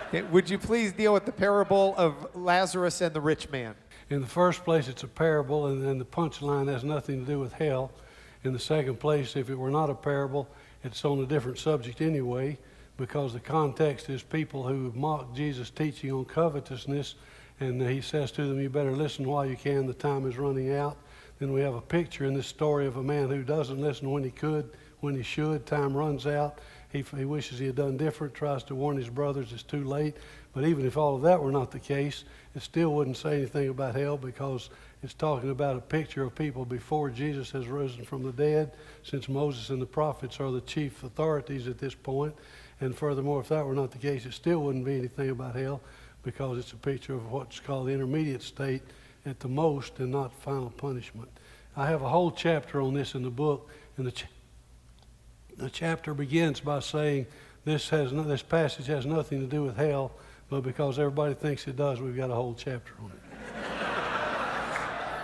Okay, would you please deal with the parable of Lazarus and the rich man? In the first place, it's a parable, and then the punchline has nothing to do with hell. In the second place, if it were not a parable, it's on a different subject anyway, because the context is people who mock Jesus' teaching on covetousness, and he says to them, you better listen while you can, the time is running out. Then we have a picture in this story of a man who doesn't listen when he could, when he should. Time runs out. He wishes he had done different, tries to warn his brothers it's too late. But even if all of that were not the case, it still wouldn't say anything about hell, because it's talking about a picture of people before Jesus has risen from the dead, since Moses and the prophets are the chief authorities at this point. And furthermore, if that were not the case, it still wouldn't be anything about hell, because it's a picture of what's called the intermediate state at the most, and not final punishment. I have a whole chapter on this in the book, and the chapter begins by saying this passage has nothing to do with hell, but because everybody thinks it does, we've got a whole chapter on it.